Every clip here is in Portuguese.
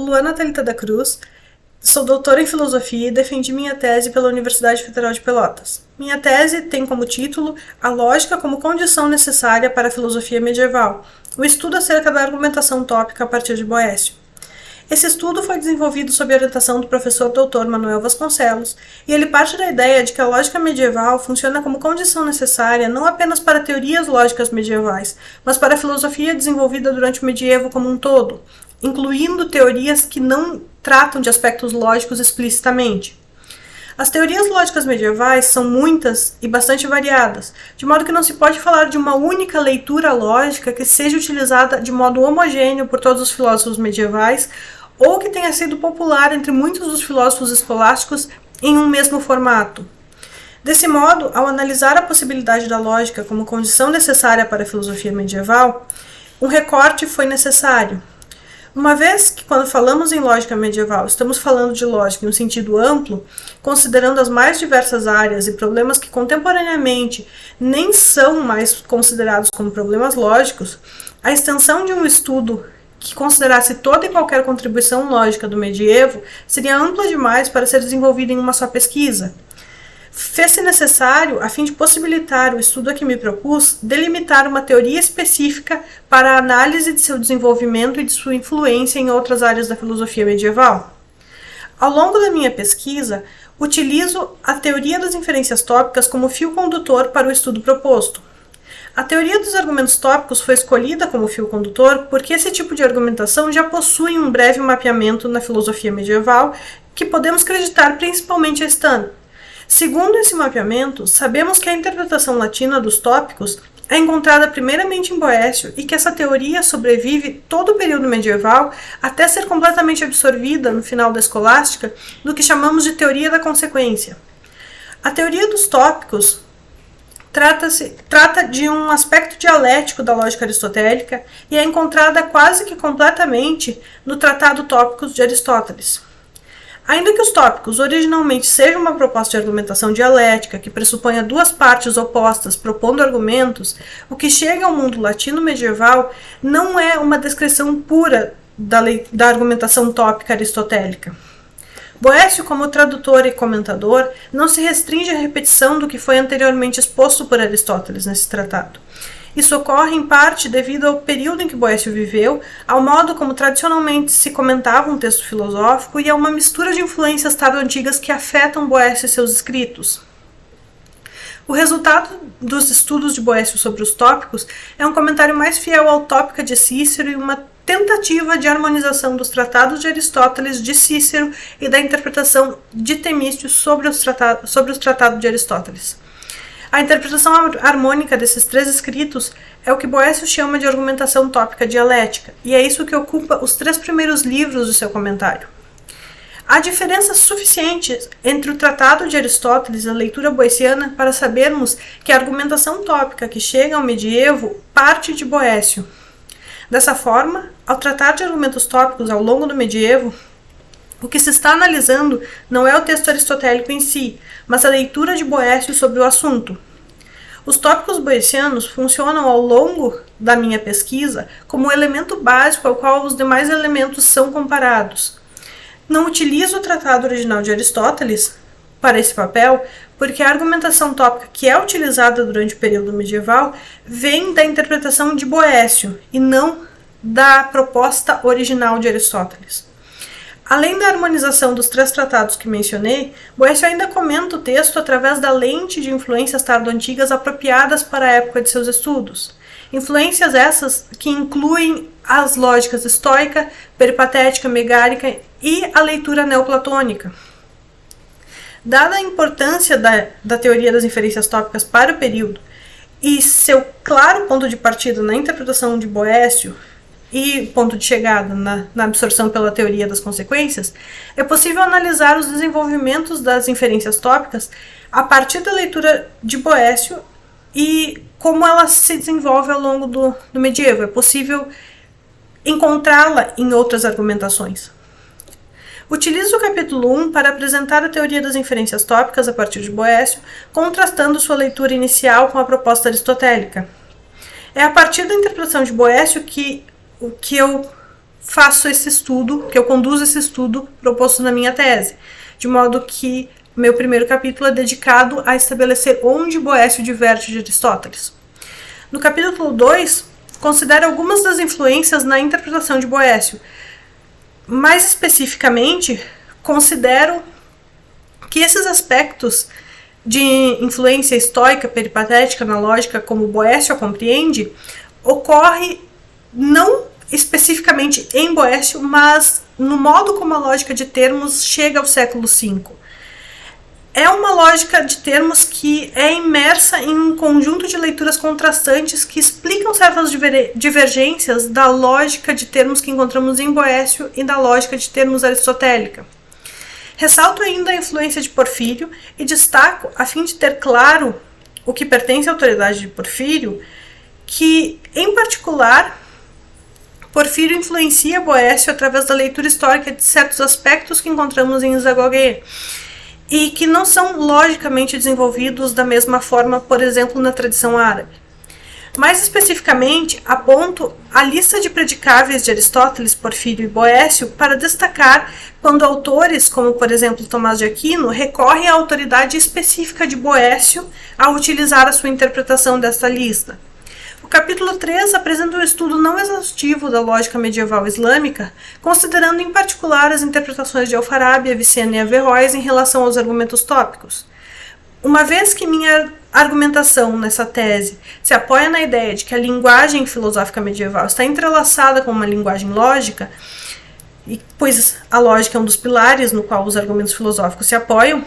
Luana Thalita da Cruz, sou doutora em filosofia e defendi minha tese pela Universidade Federal de Pelotas. Minha tese tem como título A Lógica como Condição Necessária para a Filosofia Medieval, o estudo acerca da argumentação tópica a partir de Boécio. Esse estudo foi desenvolvido sob a orientação do professor Dr. Manuel Vasconcelos, e ele parte da ideia de que a lógica medieval funciona como condição necessária não apenas para teorias lógicas medievais, mas para a filosofia desenvolvida durante o medievo como um todo, incluindo teorias que não tratam de aspectos lógicos explicitamente. As teorias lógicas medievais são muitas e bastante variadas, de modo que não se pode falar de uma única leitura lógica que seja utilizada de modo homogêneo por todos os filósofos medievais ou que tenha sido popular entre muitos dos filósofos escolásticos em um mesmo formato. Desse modo, ao analisar a possibilidade da lógica como condição necessária para a filosofia medieval, um recorte foi necessário. Uma vez que, quando falamos em lógica medieval, estamos falando de lógica em um sentido amplo, considerando as mais diversas áreas e problemas que contemporaneamente nem são mais considerados como problemas lógicos, a extensão de um estudo que considerasse toda e qualquer contribuição lógica do medievo seria ampla demais para ser desenvolvida em uma só pesquisa. Fez-se necessário, a fim de possibilitar o estudo a que me propus, delimitar uma teoria específica para a análise de seu desenvolvimento e de sua influência em outras áreas da filosofia medieval. Ao longo da minha pesquisa, utilizo a teoria das inferências tópicas como fio condutor para o estudo proposto. A teoria dos argumentos tópicos foi escolhida como fio condutor porque esse tipo de argumentação já possui um breve mapeamento na filosofia medieval que podemos acreditar principalmente a Stan. Segundo esse mapeamento, sabemos que a interpretação latina dos tópicos é encontrada primeiramente em Boécio e que essa teoria sobrevive todo o período medieval até ser completamente absorvida no final da escolástica no que chamamos de teoria da consequência. A teoria dos tópicos trata de um aspecto dialético da lógica aristotélica e é encontrada quase que completamente no Tratado Tópicos de Aristóteles. Ainda que os tópicos originalmente sejam uma proposta de argumentação dialética que pressuponha duas partes opostas propondo argumentos, o que chega ao mundo latino medieval não é uma descrição pura da argumentação tópica aristotélica. Boécio, como tradutor e comentador, não se restringe à repetição do que foi anteriormente exposto por Aristóteles nesse tratado. Isso ocorre em parte devido ao período em que Boécio viveu, ao modo como tradicionalmente se comentava um texto filosófico e a uma mistura de influências tardo-antigas que afetam Boécio e seus escritos. O resultado dos estudos de Boécio sobre os tópicos é um comentário mais fiel ao Tópica de Cícero e uma tentativa de harmonização dos tratados de Aristóteles, de Cícero e da interpretação de Temístio sobre os tratados de Aristóteles. A interpretação harmônica desses três escritos é o que Boécio chama de argumentação tópica dialética, e é isso que ocupa os 3 primeiros livros do seu comentário. Há diferenças suficientes entre o Tratado de Aristóteles e a leitura boeciana para sabermos que a argumentação tópica que chega ao medievo parte de Boécio. Dessa forma, ao tratar de argumentos tópicos ao longo do medievo, o que se está analisando não é o texto aristotélico em si, mas a leitura de Boécio sobre o assunto. Os tópicos boecianos funcionam ao longo da minha pesquisa como um elemento básico ao qual os demais elementos são comparados. Não utilizo o tratado original de Aristóteles para esse papel, porque a argumentação tópica que é utilizada durante o período medieval vem da interpretação de Boécio e não da proposta original de Aristóteles. Além da harmonização dos 3 tratados que mencionei, Boécio ainda comenta o texto através da lente de influências tardo-antigas apropriadas para a época de seus estudos. Influências essas que incluem as lógicas estoica, peripatética, megárica e a leitura neoplatônica. Dada a importância da teoria das inferências tópicas para o período e seu claro ponto de partida na interpretação de Boécio e ponto de chegada na absorção pela teoria das consequências, é possível analisar os desenvolvimentos das inferências tópicas a partir da leitura de Boécio e como ela se desenvolve ao longo do medievo. É possível encontrá-la em outras argumentações. Utilizo o capítulo 1 para apresentar a teoria das inferências tópicas a partir de Boécio, contrastando sua leitura inicial com a proposta aristotélica. É a partir da interpretação de Boécio que eu faço esse estudo, que eu conduzo esse estudo proposto na minha tese, de modo que meu primeiro capítulo é dedicado a estabelecer onde Boécio diverge de Aristóteles. No capítulo 2, considero algumas das influências na interpretação de Boécio. Mais especificamente, considero que esses aspectos de influência estoica, peripatética, na lógica, como Boécio a compreende, ocorre não especificamente em Boécio, mas no modo como a lógica de termos chega ao século V. É uma lógica de termos que é imersa em um conjunto de leituras contrastantes que explicam certas divergências da lógica de termos que encontramos em Boécio e da lógica de termos aristotélica. Ressalto ainda a influência de Porfírio e destaco, a fim de ter claro o que pertence à autoridade de Porfírio, que, em particular, Porfírio influencia Boécio através da leitura histórica de certos aspectos que encontramos em Isagoge e que não são logicamente desenvolvidos da mesma forma, por exemplo, na tradição árabe. Mais especificamente, aponto a lista de predicáveis de Aristóteles, Porfírio e Boécio para destacar quando autores, como por exemplo Tomás de Aquino, recorrem à autoridade específica de Boécio ao utilizar a sua interpretação desta lista. O capítulo 3 apresenta um estudo não exaustivo da lógica medieval islâmica, considerando em particular as interpretações de Alfarabi, Avicena e Averroes em relação aos argumentos tópicos. Uma vez que minha argumentação nessa tese se apoia na ideia de que a linguagem filosófica medieval está entrelaçada com uma linguagem lógica, pois a lógica é um dos pilares no qual os argumentos filosóficos se apoiam,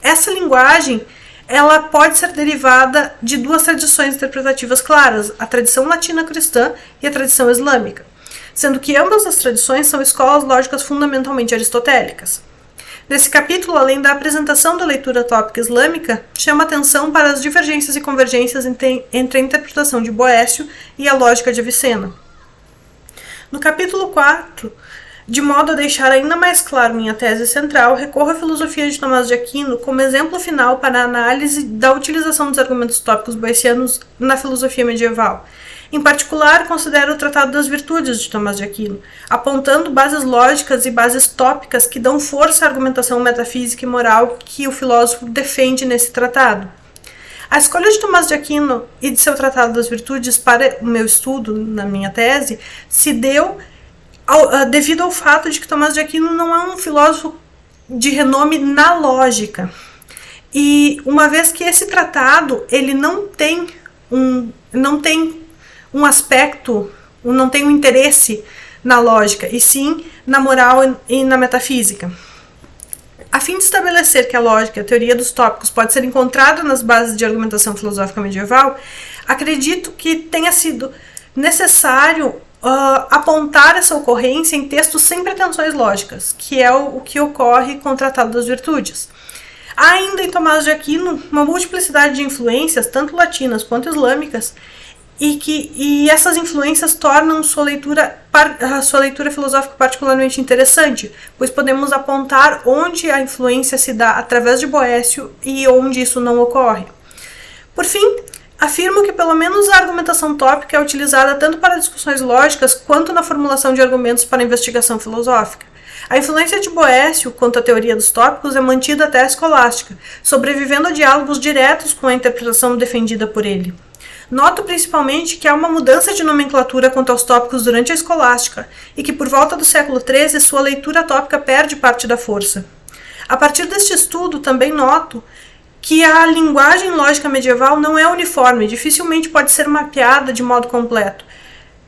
essa linguagem ela pode ser derivada de duas tradições interpretativas claras, a tradição latina cristã e a tradição islâmica, sendo que ambas as tradições são escolas lógicas fundamentalmente aristotélicas. Nesse capítulo, além da apresentação da leitura tópica islâmica, chama atenção para as divergências e convergências entre a interpretação de Boécio e a lógica de Avicena. No capítulo 4, de modo a deixar ainda mais claro minha tese central, recorro à filosofia de Tomás de Aquino como exemplo final para a análise da utilização dos argumentos tópicos boecianos na filosofia medieval. Em particular, considero o Tratado das Virtudes de Tomás de Aquino, apontando bases lógicas e bases tópicas que dão força à argumentação metafísica e moral que o filósofo defende nesse tratado. A escolha de Tomás de Aquino e de seu Tratado das Virtudes para o meu estudo, na minha tese, se deu devido ao fato de que Tomás de Aquino não é um filósofo de renome na lógica. E uma vez que esse tratado ele não tem um aspecto, não tem um interesse na lógica, e sim na moral e na metafísica. A fim de estabelecer que a lógica, a teoria dos tópicos, pode ser encontrada nas bases de argumentação filosófica medieval, acredito que tenha sido necessário apontar essa ocorrência em textos sem pretensões lógicas, que é o que ocorre com o Tratado das Virtudes. Há ainda em Tomás de Aquino uma multiplicidade de influências, tanto latinas quanto islâmicas, e essas influências tornam a sua leitura filosófica particularmente interessante, pois podemos apontar onde a influência se dá através de Boécio e onde isso não ocorre. Por fim, afirmo que pelo menos a argumentação tópica é utilizada tanto para discussões lógicas quanto na formulação de argumentos para a investigação filosófica. A influência de Boécio quanto à teoria dos tópicos é mantida até a escolástica, sobrevivendo a diálogos diretos com a interpretação defendida por ele. Noto principalmente que há uma mudança de nomenclatura quanto aos tópicos durante a escolástica e que por volta do século XIII sua leitura tópica perde parte da força. A partir deste estudo também noto que a linguagem lógica medieval não é uniforme e dificilmente pode ser mapeada de modo completo.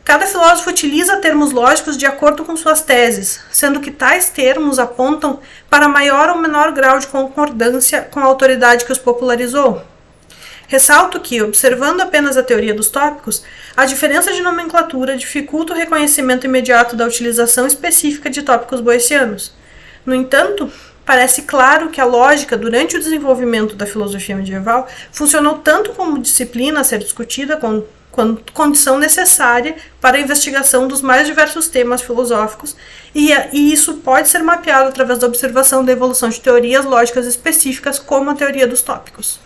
Cada filósofo utiliza termos lógicos de acordo com suas teses, sendo que tais termos apontam para maior ou menor grau de concordância com a autoridade que os popularizou. Ressalto que, observando apenas a teoria dos tópicos, a diferença de nomenclatura dificulta o reconhecimento imediato da utilização específica de tópicos boecianos. No entanto, parece claro que a lógica, durante o desenvolvimento da filosofia medieval, funcionou tanto como disciplina a ser discutida quanto condição necessária para a investigação dos mais diversos temas filosóficos, e isso pode ser mapeado através da observação da evolução de teorias lógicas específicas, como a teoria dos tópicos.